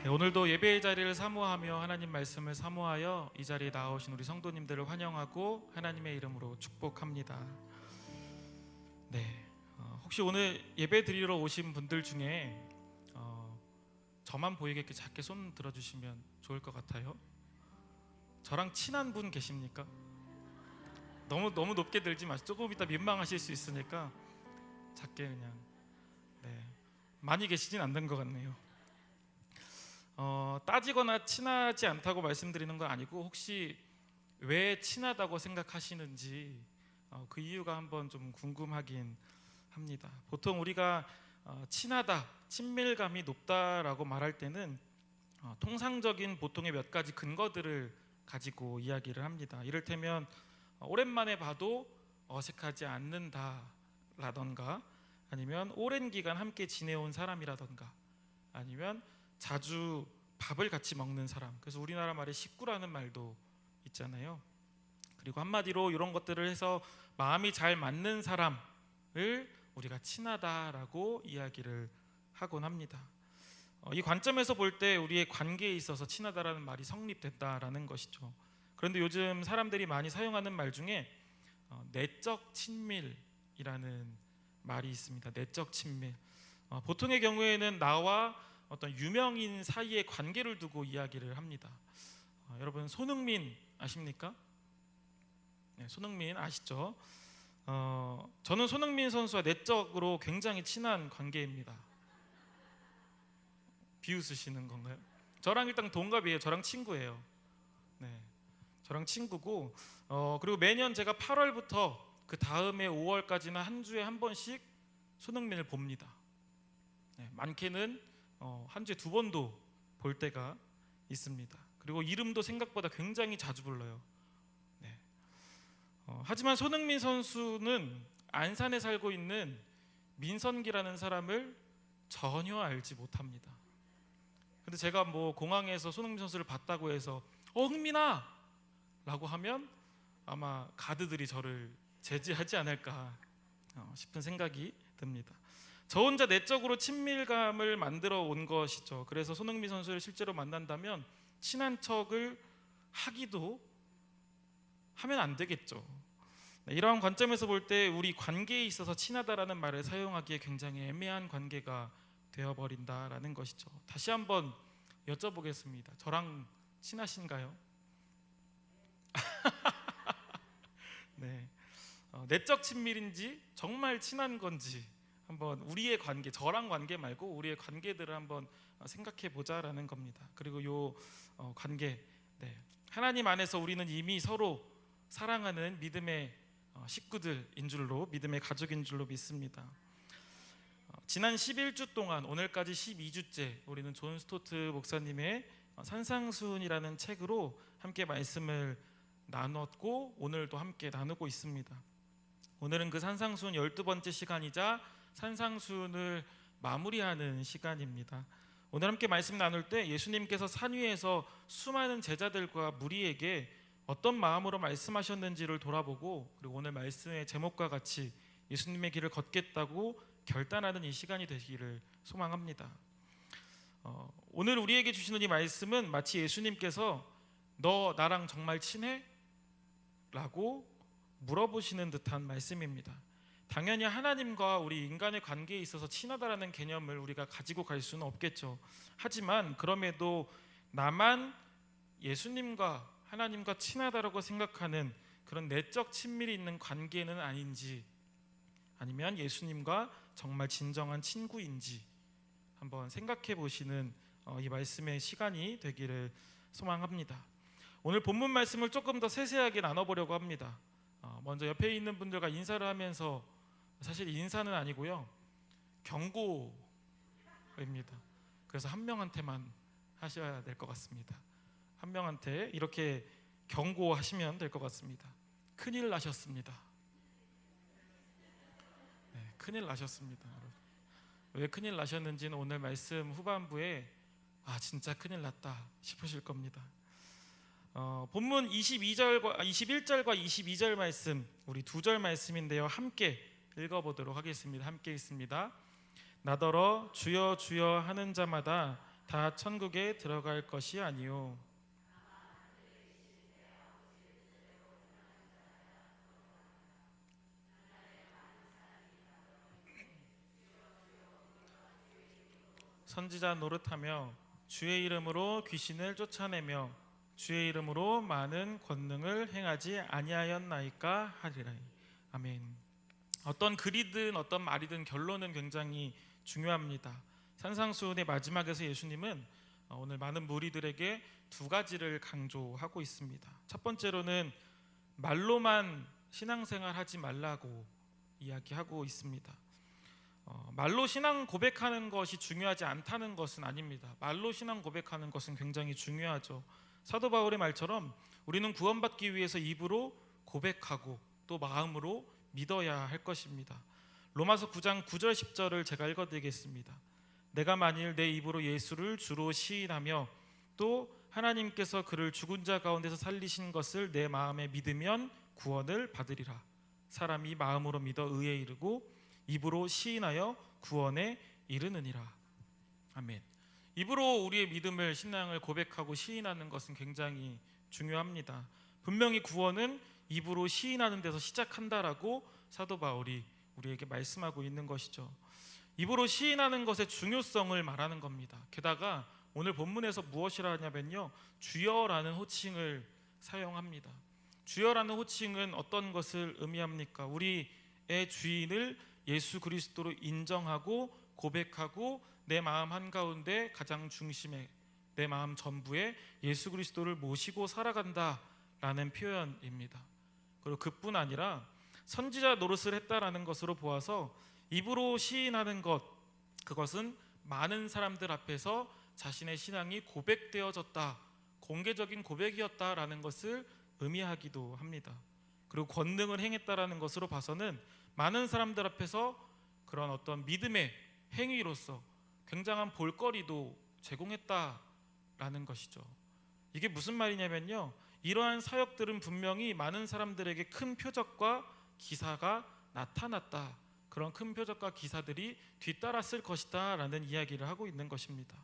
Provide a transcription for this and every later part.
네, 오늘도 예배의 자리를 사모하며 하나님 말씀을 사모하여 이 자리에 나오신 우리 성도님들을 환영하고 하나님의 이름으로 축복합니다. 네, 혹시 오늘 예배 드리러 오신 분들 중에 저만 보이게 작게 손 들어주시면 좋을 것 같아요. 저랑 친한 분 계십니까? 너무 높게 들지 마시고 조금 이따 민망하실 수 있으니까 작게 그냥. 네, 많이 계시진 않는 것 같네요. 따지거나 친하지 않다고 말씀드리는 건 아니고 혹시 왜 친하다고 생각하시는지 그 이유가 한번 좀 궁금하긴 합니다. 보통 우리가 친하다, 친밀감이 높다라고 말할 때는 통상적인 보통의 몇 가지 근거들을 가지고 이야기를 합니다. 이를테면 오랜만에 봐도 어색하지 않는다라던가, 아니면 오랜 기간 함께 지내온 사람이라던가, 아니면 자주 밥을 같이 먹는 사람. 그래서 우리나라 말에 식구라는 말도 있잖아요. 그리고 한마디로 이런 것들을 해서 마음이 잘 맞는 사람을 우리가 친하다라고 이야기를 하곤 합니다. 이 관점에서 볼 때 우리의 관계에 있어서 친하다라는 말이 성립됐다라는 것이죠. 그런데 요즘 사람들이 많이 사용하는 말 중에 내적 친밀이라는 말이 있습니다. 내적 친밀. 보통의 경우에는 나와 어떤 유명인 사이의 관계를 두고 이야기를 합니다. 여러분 손흥민 아십니까? 네, 손흥민 아시죠? 저는 손흥민 선수와 내적으로 굉장히 친한 관계입니다. 비웃으시는 건가요? 저랑 일단 동갑이에요. 저랑 친구예요. 네, 저랑 친구고, 그리고 매년 제가 8월부터 그 다음에 5월까지는 한 주에 한 번씩 손흥민을 봅니다. 네, 많게는 한 주에 2번도 볼 때가 있습니다. 그리고 이름도 생각보다 굉장히 자주 불러요. 네. 하지만 손흥민 선수는 안산에 살고 있는 민선기라는 사람을 전혀 알지 못합니다. 근데 제가 뭐 공항에서 손흥민 선수를 봤다고 해서 흥민아! 라고 하면 아마 가드들이 저를 제지하지 않을까 싶은 생각이 듭니다. 저 혼자 내적으로 친밀감을 만들어 온 것이죠. 그래서 손흥민 선수를 실제로 만난다면 친한 척을 하기도 하면 안 되겠죠. 이러한 관점에서 볼 때 우리 관계에 있어서 친하다라는 말을 사용하기에 굉장히 애매한 관계가 되어버린다라는 것이죠. 다시 한번 여쭤보겠습니다. 저랑 친하신가요? 네, 내적 친밀인지 정말 친한 건지 한번 우리의 관계, 저랑 관계 말고 우리의 관계들을 한번 생각해 보자라는 겁니다. 그리고 요 관계, 네, 하나님 안에서 우리는 이미 서로 사랑하는 믿음의 식구들인 줄로, 믿음의 가족인 줄로 믿습니다. 지난 11주 동안 오늘까지 12주째 우리는 존 스토트 목사님의 산상수훈이라는 책으로 함께 말씀을 나눴고 오늘도 함께 나누고 있습니다. 오늘은 그 산상수훈 12번째 시간이자 산상수훈을 마무리하는 시간입니다. 오늘 함께 말씀 나눌 때 예수님께서 산 위에서 수많은 제자들과 무리에게 어떤 마음으로 말씀하셨는지를 돌아보고, 그리고 오늘 말씀의 제목과 같이 예수님의 길을 걷겠다고 결단하는 이 시간이 되기를 소망합니다. 오늘 우리에게 주시는 이 말씀은 마치 예수님께서 너 나랑 정말 친해? 라고 물어보시는 듯한 말씀입니다. 당연히 하나님과 우리 인간의 관계에 있어서 친하다라는 개념을 우리가 가지고 갈 수는 없겠죠. 하지만 그럼에도 나만 예수님과 하나님과 친하다라고 생각하는 그런 내적 친밀이 있는 관계는 아닌지, 아니면 예수님과 정말 진정한 친구인지 한번 생각해 보시는 이 말씀의 시간이 되기를 소망합니다. 오늘 본문 말씀을 조금 더 세세하게 나눠보려고 합니다. 먼저 옆에 있는 분들과 인사를 하면서, 사실 인사는 아니고요, 경고입니다. 그래서 한 명한테만 하셔야 될 것 같습니다. 한 명한테 이렇게 경고하시면 될 것 같습니다. 큰일 나셨습니다. 네, 큰일 나셨습니다. 왜 큰일 나셨는지는 오늘 말씀 후반부에 진짜 큰일 났다 싶으실 겁니다. 본문 21절과 22절 말씀, 우리 2절 말씀인데요, 함께 읽어보도록 하겠습니다. 함께 읽습니다. 나더러 주여 주여 하는 자마다 다 천국에 들어갈 것이 아니요 선지자 노릇하며 주의 이름으로 귀신을 쫓아내며 주의 이름으로 많은 권능을 행하지 아니하였나이까 하리라. 아멘. 어떤 글이든 어떤 말이든 결론은 굉장히 중요합니다. 산상수훈의 마지막에서 예수님은 오늘 많은 무리들에게 두 가지를 강조하고 있습니다. 첫 번째로는 말로만 신앙생활 하지 말라고 이야기하고 있습니다. 말로 신앙 고백하는 것이 중요하지 않다는 것은 아닙니다. 말로 신앙 고백하는 것은 굉장히 중요하죠. 사도 바울의 말처럼 우리는 구원받기 위해서 입으로 고백하고 또 마음으로 믿어야 할 것입니다. 로마서 9장 9절 10절을 제가 읽어드리겠습니다. 내가 만일 내 입으로 예수를 주로 시인하며 또 하나님께서 그를 죽은 자 가운데서 살리신 것을 내 마음에 믿으면 구원을 받으리라. 사람이 마음으로 믿어 의에 이르고 입으로 시인하여 구원에 이르느니라. 아멘. 입으로 우리의 믿음을 신앙을 고백하고 시인하는 것은 굉장히 중요합니다. 분명히 구원은 입으로 시인하는 데서 시작한다라고 사도 바울이 우리에게 말씀하고 있는 것이죠. 입으로 시인하는 것의 중요성을 말하는 겁니다. 게다가 오늘 본문에서 무엇이라 하냐면요, 주여라는 호칭을 사용합니다. 주여라는 호칭은 어떤 것을 의미합니까? 우리의 주인을 예수 그리스도로 인정하고 고백하고 내 마음 한가운데 가장 중심에 내 마음 전부에 예수 그리스도를 모시고 살아간다라는 표현입니다. 그리고 그뿐 아니라 선지자 노릇을 했다라는 것으로 보아서 입으로 시인하는 것, 그것은 많은 사람들 앞에서 자신의 신앙이 고백되어졌다, 공개적인 고백이었다라는 것을 의미하기도 합니다. 그리고 권능을 행했다라는 것으로 봐서는 많은 사람들 앞에서 그런 어떤 믿음의 행위로서 굉장한 볼거리도 제공했다라는 것이죠. 이게 무슨 말이냐면요, 이러한 사역들은 분명히 많은 사람들에게 큰 표적과 기사가 나타났다, 그런 큰 표적과 기사들이 뒤따랐을 것이다 라는 이야기를 하고 있는 것입니다.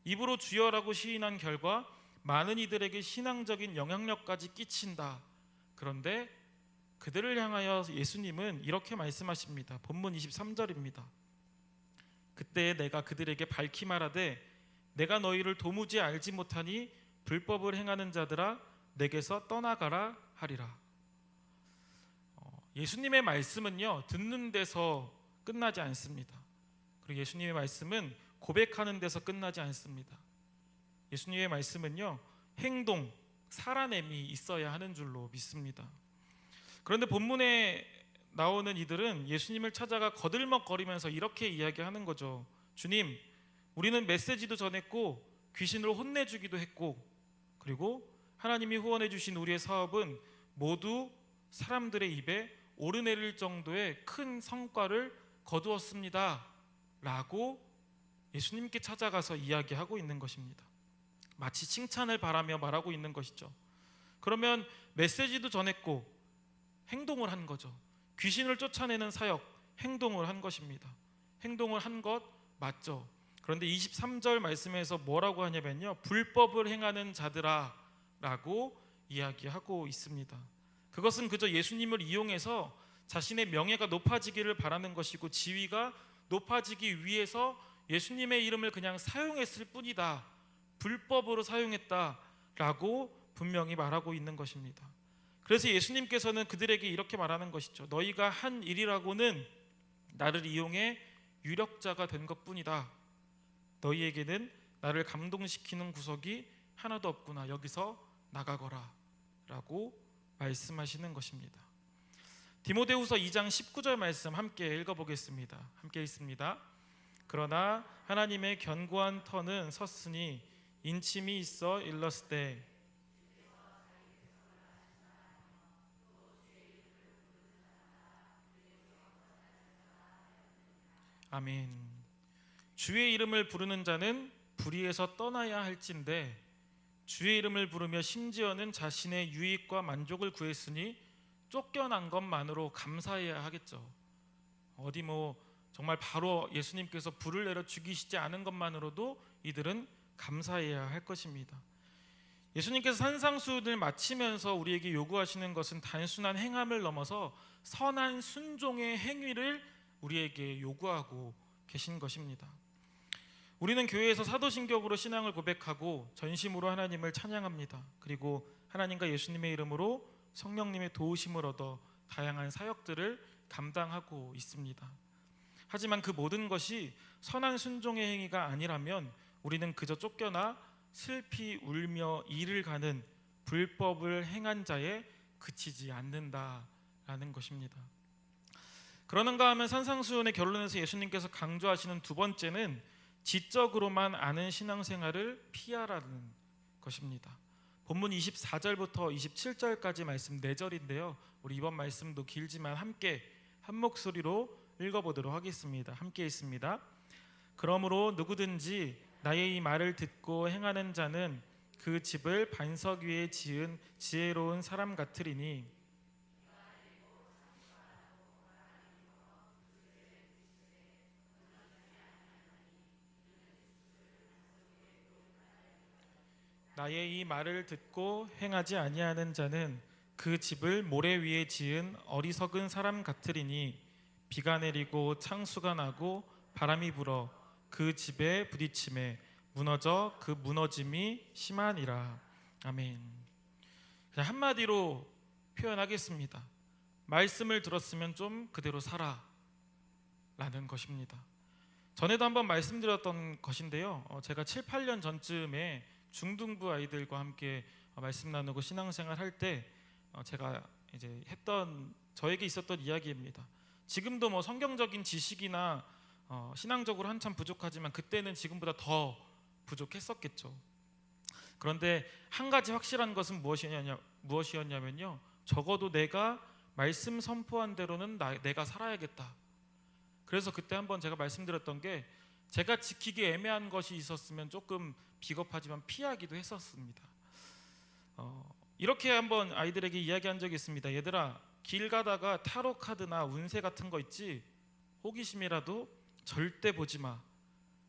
입으로 주여라고 시인한 결과 많은 이들에게 신앙적인 영향력까지 끼친다. 그런데 그들을 향하여 예수님은 이렇게 말씀하십니다. 본문 23절입니다. 그때 내가 그들에게 밝히 말하되 내가 너희를 도무지 알지 못하니 불법을 행하는 자들아 내게서 떠나가라 하리라. 예수님의 말씀은요, 듣는 데서 끝나지 않습니다. 그리고 예수님의 말씀은 고백하는 데서 끝나지 않습니다. 예수님의 말씀은요, 행동, 살아냄이 있어야 하는 줄로 믿습니다. 그런데 본문에 나오는 이들은 예수님을 찾아가 거들먹거리면서 이렇게 이야기하는 거죠. 주님, 우리는 메시지도 전했고 귀신을 혼내주기도 했고 그리고 하나님이 후원해 주신 우리의 사업은 모두 사람들의 입에 오르내릴 정도의 큰 성과를 거두었습니다 라고 예수님께 찾아가서 이야기하고 있는 것입니다. 마치 칭찬을 바라며 말하고 있는 것이죠. 그러면 메시지도 전했고 행동을 한 거죠. 귀신을 쫓아내는 사역, 행동을 한 것입니다. 행동을 한 것 맞죠. 그런데 23절 말씀에서 뭐라고 하냐면요, 불법을 행하는 자들아 라고 이야기하고 있습니다. 그것은 그저 예수님을 이용해서 자신의 명예가 높아지기를 바라는 것이고 지위가 높아지기 위해서 예수님의 이름을 그냥 사용했을 뿐이다, 불법으로 사용했다라고 분명히 말하고 있는 것입니다. 그래서 예수님께서는 그들에게 이렇게 말하는 것이죠. 너희가 한 일이라고는 나를 이용해 유력자가 된 것뿐이다. 너희에게는 나를 감동시키는 구석이 하나도 없구나. 여기서 나가거라 라고 말씀하시는 것입니다. 디모데후서 2장 19절 말씀 함께 읽어보겠습니다. 함께 읽습니다. 그러나 하나님의 견고한 터는 섰으니 인침이 있어 일렀으되 아멘. 주의 이름을 부르는 자는 불의에서 떠나야 할진대 주의 이름을 부르며 심지어는 자신의 유익과 만족을 구했으니 쫓겨난 것만으로 감사해야 하겠죠. 어디 정말 바로 예수님께서 불을 내려 죽이시지 않은 것만으로도 이들은 감사해야 할 것입니다. 예수님께서 산상수훈을 마치면서 우리에게 요구하시는 것은 단순한 행함을 넘어서 선한 순종의 행위를 우리에게 요구하고 계신 것입니다. 우리는 교회에서 사도신경으로 신앙을 고백하고 전심으로 하나님을 찬양합니다. 그리고 하나님과 예수님의 이름으로 성령님의 도우심을 얻어 다양한 사역들을 감당하고 있습니다. 하지만 그 모든 것이 선한 순종의 행위가 아니라면 우리는 그저 쫓겨나 슬피 울며 이를 가는 불법을 행한 자에 그치지 않는다라는 것입니다. 그러는가 하면 산상수훈의 결론에서 예수님께서 강조하시는 두 번째는 지적으로만 아는 신앙생활을 피하라는 것입니다. 본문 24절부터 27절까지 말씀 4절인데요. 우리 이번 말씀도 길지만 함께 한 목소리로 읽어보도록 하겠습니다. 함께 있습니다. 그러므로 누구든지 나의 이 말을 듣고 행하는 자는 그 집을 반석 위에 지은 지혜로운 사람 같으리니 나의 이 말을 듣고 행하지 아니하는 자는 그 집을 모래 위에 지은 어리석은 사람 같으리니 비가 내리고 창수가 나고 바람이 불어 그 집에 부딪힘에 무너져 그 무너짐이 심하니라. 아멘. 그냥 한마디로 표현하겠습니다. 말씀을 들었으면 좀 그대로 살아 라는 것입니다. 전에도 한번 말씀드렸던 것인데요. 제가 7, 8년 전쯤에 중등부 아이들과 함께 말씀 나누고 신앙생활 할 때 제가 이제 했던 저에게 있었던 이야기입니다. 지금도 뭐 성경적인 지식이나 신앙적으로 한참 부족하지만 그때는 지금보다 더 부족했었겠죠. 그런데 한 가지 확실한 것은 무엇이었냐면요. 적어도 내가 말씀 선포한 대로는 내가 살아야겠다. 그래서 그때 한번 제가 말씀드렸던 게 제가 지키기 애매한 것이 있었으면 조금 비겁하지만 피하기도 했었습니다. 이렇게 한번 아이들에게 이야기한 적이 있습니다. 얘들아, 길 가다가 타로 카드나 운세 같은 거 있지? 호기심이라도 절대 보지 마.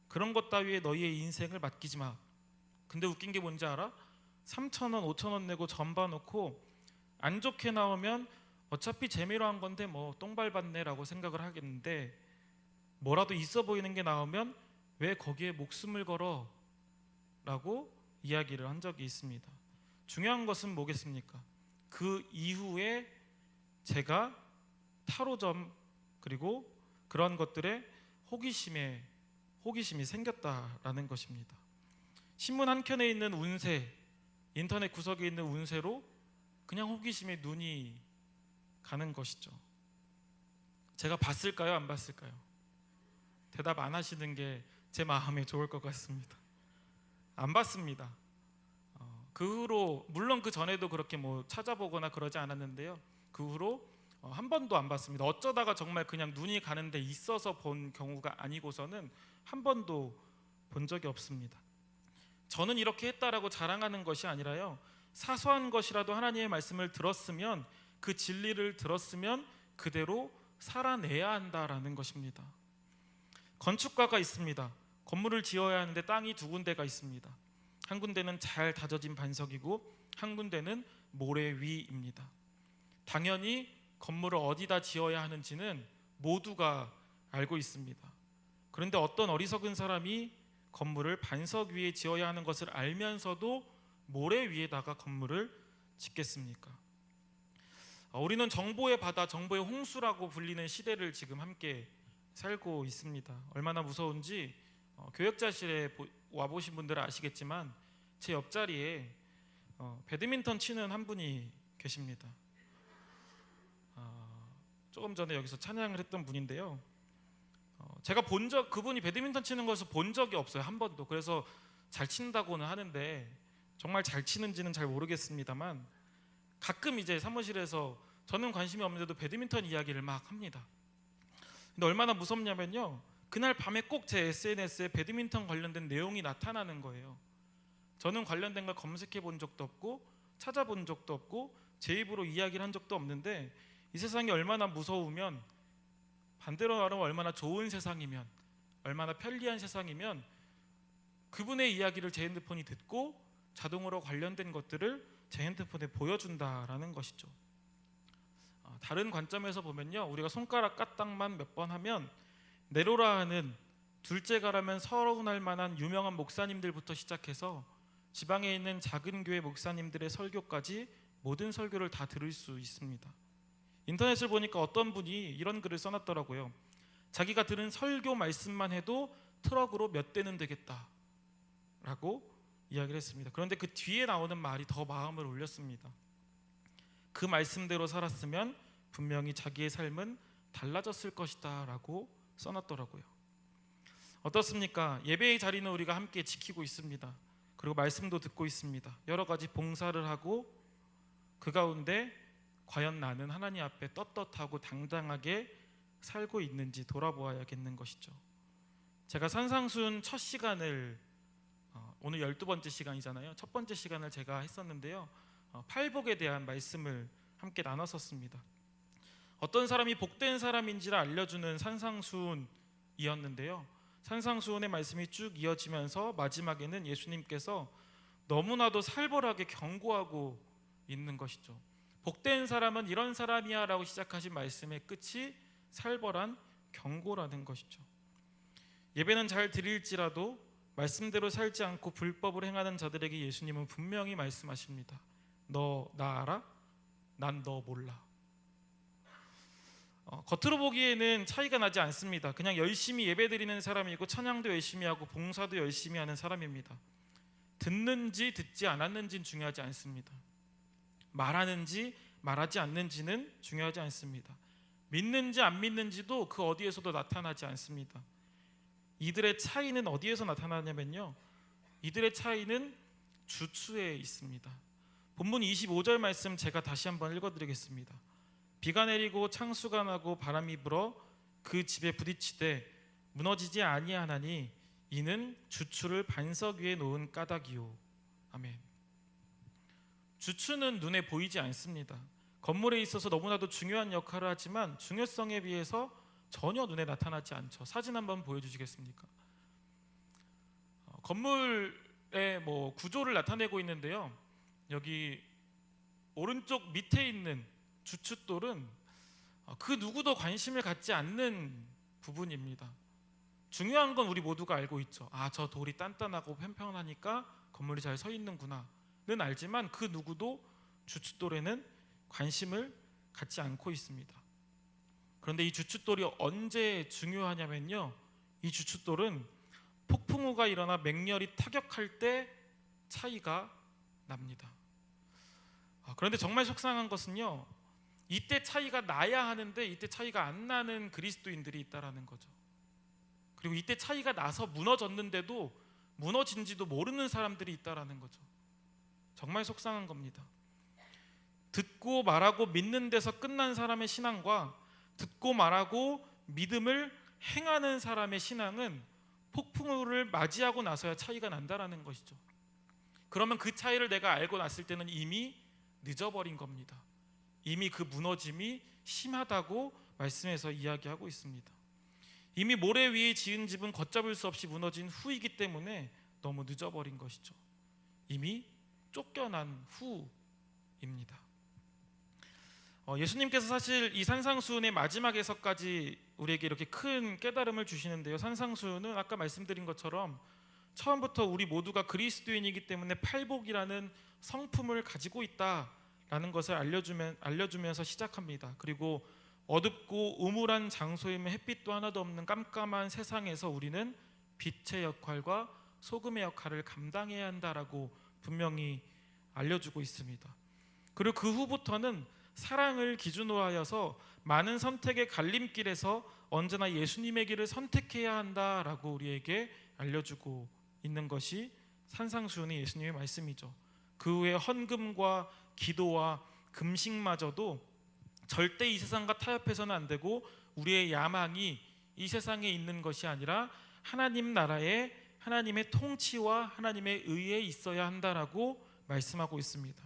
그런 것 따위에 너희의 인생을 맡기지 마. 근데 웃긴 게 뭔지 알아? 3,000원, 5,000원 내고 점 봐놓고 안 좋게 나오면 어차피 재미로 한 건데 뭐 똥 밟았네라고 생각을 하겠는데 뭐라도 있어 보이는 게 나오면 왜 거기에 목숨을 걸어? 라고 이야기를 한 적이 있습니다. 중요한 것은 뭐겠습니까? 그 이후에 제가 타로점 그리고 그런 것들에 호기심이 생겼다라는 것입니다. 신문 한 켠에 있는 운세, 인터넷 구석에 있는 운세로 그냥 호기심에 눈이 가는 것이죠. 제가 봤을까요? 안 봤을까요? 대답 안 하시는 게 제 마음에 좋을 것 같습니다. 안 봤습니다. 그 후로 물론 그 전에도 그렇게 뭐 찾아보거나 그러지 않았는데요. 그 후로 한 번도 안 봤습니다. 어쩌다가 정말 그냥 눈이 가는데 있어서 본 경우가 아니고서는 한 번도 본 적이 없습니다. 저는 이렇게 했다라고 자랑하는 것이 아니라요. 사소한 것이라도 하나님의 말씀을 들었으면 그 진리를 들었으면 그대로 살아내야 한다라는 것입니다. 건축가가 있습니다. 건물을 지어야 하는데 땅이 두 군데가 있습니다. 한 군데는 잘 다져진 반석이고 한 군데는 모래 위입니다. 당연히 건물을 어디다 지어야 하는지는 모두가 알고 있습니다. 그런데 어떤 어리석은 사람이 건물을 반석 위에 지어야 하는 것을 알면서도 모래 위에다가 건물을 짓겠습니까? 우리는 정보의 바다, 정보의 홍수라고 불리는 시대를 지금 함께 살고 있습니다. 얼마나 무서운지 교역자실에 와보신 분들은 아시겠지만 제 옆자리에 배드민턴 치는 한 분이 계십니다. 조금 전에 여기서 찬양을 했던 분인데요. 제가 그분이 배드민턴 치는 것을 본 적이 없어요. 한 번도. 그래서 잘 친다고는 하는데 정말 잘 치는지는 잘 모르겠습니다만 가끔 이제 사무실에서 저는 관심이 없는데도 배드민턴 이야기를 막 합니다. 근데 얼마나 무섭냐면요. 그날 밤에 꼭 제 SNS에 배드민턴 관련된 내용이 나타나는 거예요. 저는 관련된 걸 검색해 본 적도 없고 찾아본 적도 없고 제 입으로 이야기를 한 적도 없는데 이 세상이 얼마나 무서우면 반대로 말하면 얼마나 좋은 세상이면, 얼마나 편리한 세상이면 그분의 이야기를 제 핸드폰이 듣고 자동으로 관련된 것들을 제 핸드폰에 보여준다라는 것이죠. 다른 관점에서 보면요, 우리가 손가락 까딱만 몇 번 하면 네로라 하는 둘째가라면 서러운할 만한 유명한 목사님들부터 시작해서 지방에 있는 작은 교회 목사님들의 설교까지 모든 설교를 다 들을 수 있습니다. 인터넷을 보니까 어떤 분이 이런 글을 써놨더라고요. 자기가 들은 설교 말씀만 해도 트럭으로 몇 대는 되겠다 라고 이야기를 했습니다. 그런데 그 뒤에 나오는 말이 더 마음을 울렸습니다. 그 말씀대로 살았으면 분명히 자기의 삶은 달라졌을 것이다 라고 써놨더라고요. 어떻습니까? 예배의 자리는 우리가 함께 지키고 있습니다. 그리고 말씀도 듣고 있습니다. 여러 가지 봉사를 하고 그 가운데 과연 나는 하나님 앞에 떳떳하고 당당하게 살고 있는지 돌아보아야겠는 것이죠. 제가 산상순 첫 시간을 오늘 12번째 시간이잖아요. 첫 번째 시간을 제가 했었는데요. 팔복에 대한 말씀을 함께 나눴었습니다. 어떤 사람이 복된 사람인지를 알려주는 산상순이었는데요. 산상수훈의 말씀이 쭉 이어지면서 마지막에는 예수님께서 너무나도 살벌하게 경고하고 있는 것이죠. 복된 사람은 이런 사람이야 라고 시작하신 말씀의 끝이 살벌한 경고라는 것이죠. 예배는 잘 드릴지라도 말씀대로 살지 않고 불법을 행하는 자들에게 예수님은 분명히 말씀하십니다. 너 나 알아? 난 너 몰라. 겉으로 보기에는 차이가 나지 않습니다. 그냥 열심히 예배드리는 사람이고 찬양도 열심히 하고 봉사도 열심히 하는 사람입니다. 듣는지 듣지 않았는지는 중요하지 않습니다. 말하는지 말하지 않는지는 중요하지 않습니다. 믿는지 안 믿는지도 그 어디에서도 나타나지 않습니다. 이들의 차이는 어디에서 나타나냐면요, 이들의 차이는 주추에 있습니다. 본문 25절 말씀 제가 다시 한번 읽어드리겠습니다. 비가 내리고 창수가 나고 바람이 불어 그 집에 부딪히되 무너지지 아니하나니 이는 주추를 반석 위에 놓은 까닭이요. 아멘. 주추는 눈에 보이지 않습니다. 건물에 있어서 너무나도 중요한 역할을 하지만 중요성에 비해서 전혀 눈에 나타나지 않죠. 사진 한번 보여주시겠습니까? 건물의 구조를 나타내고 있는데요. 여기 오른쪽 밑에 있는 주춧돌은 그 누구도 관심을 갖지 않는 부분입니다. 중요한 건 우리 모두가 알고 있죠. 저 돌이 단단하고 평평하니까 건물이 잘 서 있는구나는 알지만 그 누구도 주춧돌에는 관심을 갖지 않고 있습니다. 그런데 이 주춧돌이 언제 중요하냐면요, 이 주춧돌은 폭풍우가 일어나 맹렬히 타격할 때 차이가 납니다. 그런데 정말 속상한 것은요, 이때 차이가 나야 하는데 이때 차이가 안 나는 그리스도인들이 있다라는 거죠. 그리고 이때 차이가 나서 무너졌는데도 무너진지도 모르는 사람들이 있다라는 거죠. 정말 속상한 겁니다. 듣고 말하고 믿는 데서 끝난 사람의 신앙과 듣고 말하고 믿음을 행하는 사람의 신앙은 폭풍우를 맞이하고 나서야 차이가 난다라는 것이죠. 그러면 그 차이를 내가 알고 났을 때는 이미 늦어버린 겁니다. 이미 그 무너짐이 심하다고 말씀에서 이야기하고 있습니다. 이미 모래 위에 지은 집은 걷잡을 수 없이 무너진 후이기 때문에 너무 늦어버린 것이죠. 이미 쫓겨난 후입니다. 예수님께서 사실 이 산상수훈의 마지막에서까지 우리에게 이렇게 큰 깨달음을 주시는데요. 산상수훈은 아까 말씀드린 것처럼 처음부터 우리 모두가 그리스도인이기 때문에 팔복이라는 성품을 가지고 있다라는 것을 알려주면서 시작합니다. 그리고 어둡고 우물한 장소이면 햇빛도 하나도 없는 깜깜한 세상에서 우리는 빛의 역할과 소금의 역할을 감당해야 한다라고 분명히 알려주고 있습니다. 그리고 그 후부터는 사랑을 기준으로 하여서 많은 선택의 갈림길에서 언제나 예수님의 길을 선택해야 한다라고 우리에게 알려주고 있는 것이 산상수훈의 예수님의 말씀이죠. 그 후에 헌금과 기도와 금식마저도 절대 이 세상과 타협해서는 안 되고 우리의 야망이 이 세상에 있는 것이 아니라 하나님 나라에 하나님의 통치와 하나님의 의에 있어야 한다라고 말씀하고 있습니다.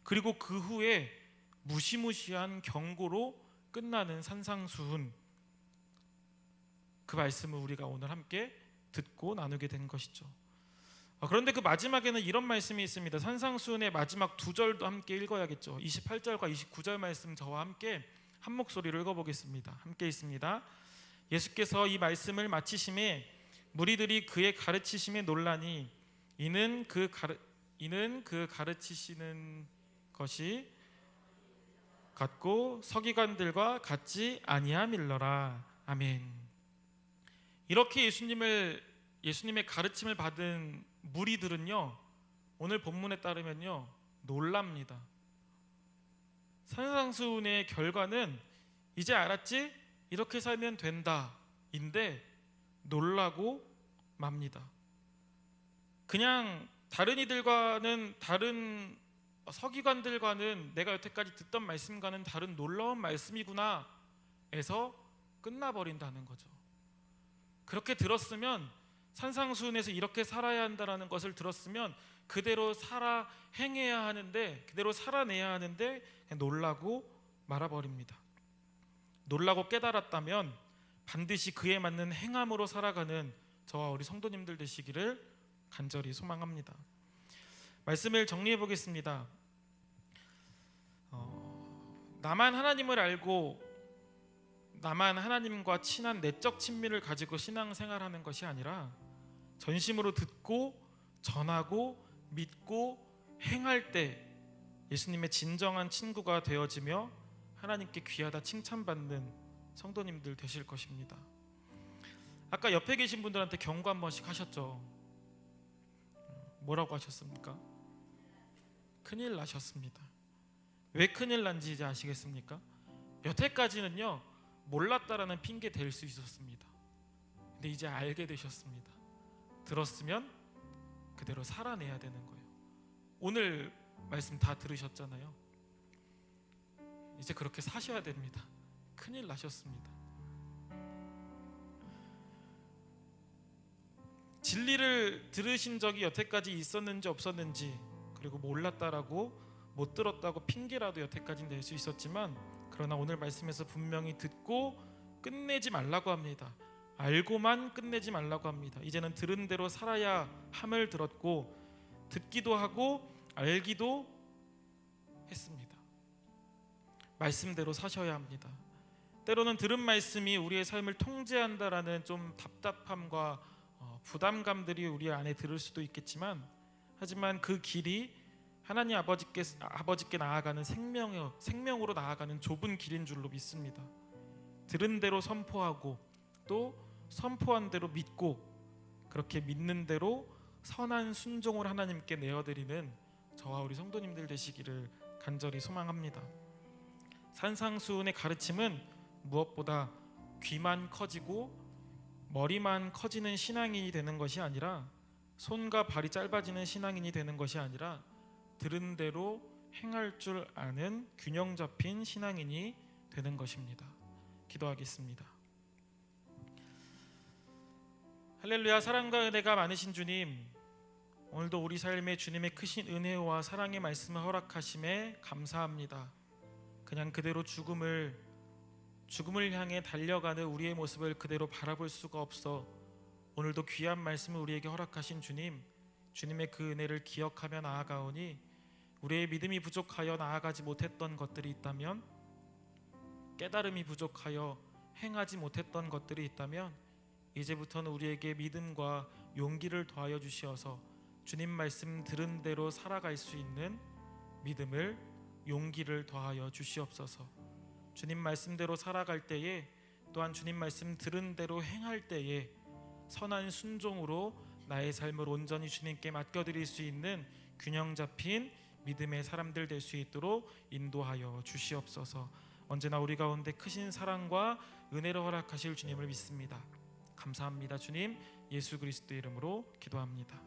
그리고 그 후에 무시무시한 경고로 끝나는 산상수훈, 그 말씀을 우리가 오늘 함께 듣고 나누게 된 것이죠. 그런데 그 마지막에는 이런 말씀이 있습니다. 산상수훈의 마지막 두 절도 함께 읽어야겠죠. 28절과 29절 말씀 저와 함께 한 목소리로 읽어보겠습니다. 함께 있습니다. 예수께서 이 말씀을 마치심에 무리들이 그의 가르치심에 놀라니 이는 그 가르치시는 것이 같고 서기관들과 같지 아니함일러라. 아멘. 이렇게 예수님의 가르침을 받은 무리들은요, 오늘 본문에 따르면요 놀랍니다. 산상수훈의 결과는 이제 알았지? 이렇게 살면 된다 인데 놀라고 맙니다. 그냥 다른 이들과는, 다른 서기관들과는, 내가 여태까지 듣던 말씀과는 다른 놀라운 말씀이구나 해서 끝나버린다는 거죠. 그렇게 들었으면, 산상수훈에서 이렇게 살아야 한다는 것을 들었으면 그대로 행해야 하는데, 그대로 살아내야 하는데 그냥 놀라고 말아버립니다. 놀라고 깨달았다면 반드시 그에 맞는 행함으로 살아가는 저와 우리 성도님들 되시기를 간절히 소망합니다. 말씀을 정리해 보겠습니다. 나만 하나님을 알고 나만 하나님과 친한 내적 친밀을 가지고 신앙생활하는 것이 아니라 전심으로 듣고 전하고 믿고 행할 때 예수님의 진정한 친구가 되어지며 하나님께 귀하다 칭찬받는 성도님들 되실 것입니다. 아까 옆에 계신 분들한테 경고 한 번씩 하셨죠? 뭐라고 하셨습니까? 큰일 나셨습니다. 왜 큰일 난지 이제 아시겠습니까? 여태까지는요 몰랐다라는 핑계 댈 수 있었습니다. 근데 이제 알게 되셨습니다. 들었으면 그대로 살아내야 되는 거예요. 오늘 말씀 다 들으셨잖아요. 이제 그렇게 사셔야 됩니다. 큰일 나셨습니다. 진리를 들으신 적이 여태까지 있었는지 없었는지, 그리고 몰랐다라고 못 들었다고 핑계라도 여태까지 낼 수 있었지만, 그러나 오늘 말씀에서 분명히 듣고 끝내지 말라고 합니다. 알고만 끝내지 말라고 합니다. 이제는 들은 대로 살아야 함을 들었고, 듣기도 하고 알기도 했습니다. 말씀대로 사셔야 합니다. 때로는 들은 말씀이 우리의 삶을 통제한다라는 좀 답답함과 부담감들이 우리 안에 들을 수도 있겠지만, 하지만 그 길이 하나님 아버지께 나아가는 생명으로 나아가는 좁은 길인 줄로 믿습니다. 들은 대로 선포하고 또 선포한 대로 믿고, 그렇게 믿는 대로 선한 순종을 하나님께 내어드리는 저와 우리 성도님들 되시기를 간절히 소망합니다. 산상수훈의 가르침은 무엇보다 귀만 커지고 머리만 커지는 신앙인이 되는 것이 아니라, 손과 발이 짧아지는 신앙인이 되는 것이 아니라, 들은 대로 행할 줄 아는 균형 잡힌 신앙인이 되는 것입니다. 기도하겠습니다. 할렐루야. 사랑과 은혜가 많으신 주님, 오늘도 우리 삶에 주님의 크신 은혜와 사랑의 말씀을 허락하심에 감사합니다. 그냥 그대로 죽음을 향해 달려가는 우리의 모습을 그대로 바라볼 수가 없어 오늘도 귀한 말씀을 우리에게 허락하신 주님, 주님의 그 은혜를 기억하며 나아가오니, 우리의 믿음이 부족하여 나아가지 못했던 것들이 있다면, 깨달음이 부족하여 행하지 못했던 것들이 있다면, 이제부터는 우리에게 믿음과 용기를 더하여 주시어서 주님 말씀 들은 대로 살아갈 수 있는 믿음을, 용기를 더하여 주시옵소서. 주님 말씀대로 살아갈 때에, 또한 주님 말씀 들은 대로 행할 때에 선한 순종으로 나의 삶을 온전히 주님께 맡겨드릴 수 있는 균형 잡힌 믿음의 사람들 될 수 있도록 인도하여 주시옵소서. 언제나 우리 가운데 크신 사랑과 은혜를 허락하실 주님을 믿습니다. 감사합니다. 주님, 예수 그리스도의 이름으로 기도합니다.